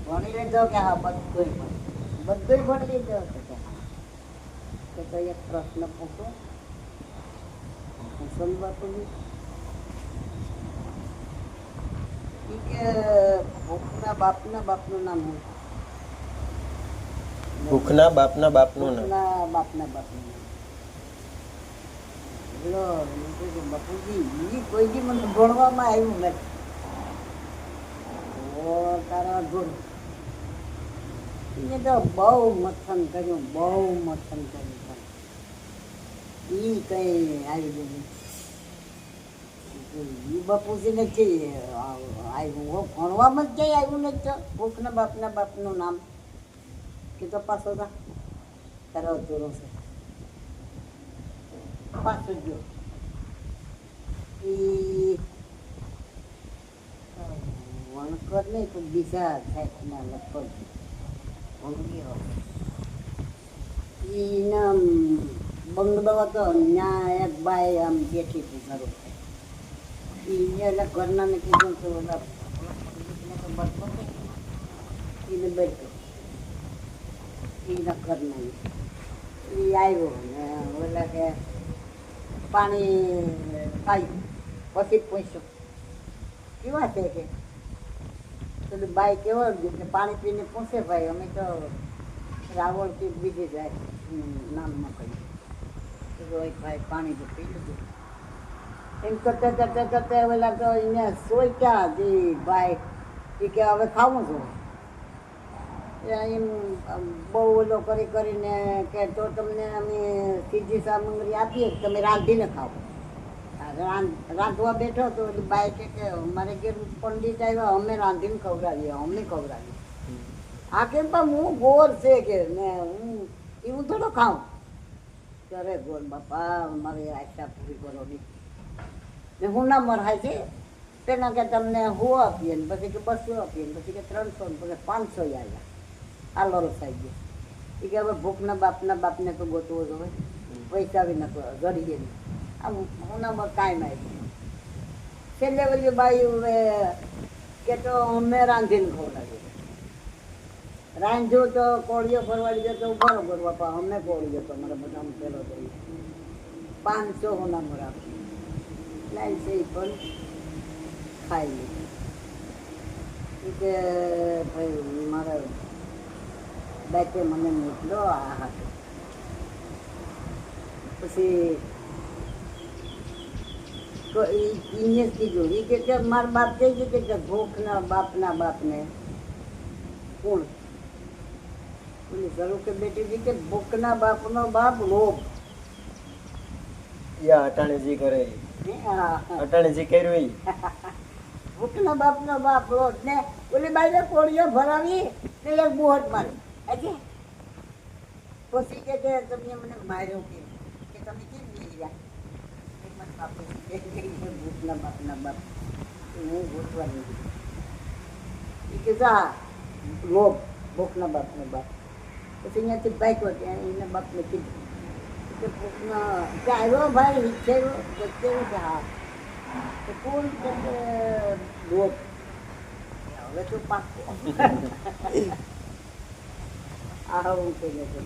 ભણી લેજો કે હા બધું ભણી લેજો તો એક પ્રશ્ન પૂછો કુશલ બાપુજી કે ભૂખના બાપનું નામ ભૂખના બાપના બાપનું નામ બાપનું નામ બોલો બાપુજી બીજી કોઈ દી મને ભણવામાં આવ્યું નથી તારા ગુરુ એને તો બહુ મથન કર્યું પણ એ કઈ આવી ગયું બાપુજીને કઈ આવ્યું ભણવામાં જ કઈ આવ્યું નથી તો ભૂખના બાપનું નામ કે તો પાછો તારો અધૂરો છે પાછો ગયો એ વણકર નહીં તો બીજા સાહેબના લગભગ ભંગીઓ એના બંગલો હતો ત્યાં એક બાઈ આમ બેઠી હતી ઘરો એને ઘરનાને કીધું તો એને બેઠો એના ઘરના એ આવ્યો ને ઓલા કે પાણી પાયું પછી પૂછ્યું કેવા છે કે પેલું બાઈ કેવા પાણી પીને પૂછે ભાઈ અમે તો રાવળ કે બીજે જાય નામમાં કહ્યું ભાઈ પાણી તો પી લીધું એમ કરતા ઓલા તો એને સોચ્યા જે ભાઈ એ કે હવે ખાવું છું એમ બહુ ઓલો કરીને કે તો તમને અમે સીધી સામગ્રી આપીએ તમે રાંધીને ખાઓ રાંધવા બેઠો તો બાઈ કે અમારે ઘેર પંડિત આવ્યા અમે રાંધીને ખવડાવીએ આ કેમ પણ હું ગોર છે કે ને હું એવું થોડો ખાઉં કરે ગોર બાપા મારી આશા પૂરી કરો ને હું ના મરાય છે પેલા કે તમને 100 આપીએ ને પછી કે 200 આપીએ ને પછી કે 300 ને પછી 500 આવ્યા આ લોરો સાહેબ એ કે હવે ભૂખના બાપને તો ગોતવો જ હોય પૈસા બી નતો ઘડીએ આમ હું ના કાંઈ આવી છેલ્લે વળી બાઈ કે તો અમે રાંધીને ખવડાવીએ રાંધ્યું તો કોળીઓ ફરવાડી ગયો તો બરોબર બાપા અમે કોળીઓ તો મારા બધા પેલો થઈ 500 હોના મરા લાઈ છે પણ ખાઈ લીધું કે ભાઈ મારા બેટે મને મોકલો આ હાથે પછી એને કીધું એ કે મારા બાપ કહી ગયું કે ભૂખના બાપને કોણ બોલી કરું કે બેટી કે ભૂખના બાપનો બાપ લોભ યા અટાણેજી કરે અટાણેજી કર્યું ભૂખના બાપનો બાપ લોટ ને ઓલી બાઈને કોળીઓ ભરાવી ને એક બોહટ મારી પછી કે તમે મને માર્યો કે તમે કેમ લઈ ગયા ભૂખના બાપના બાપ હું ગોતવાની એ કે જા લોભ ભૂખના બાપનો બાપ પછી અહીંયાથી બાઈકો ત્યાં એના બાપને કીધું કે ભૂખના કે આવ્યો ભાઈ વિચાર્યો કેવું કે હા તો કોણ કે લોભ હવે તો પાક આ હું કહી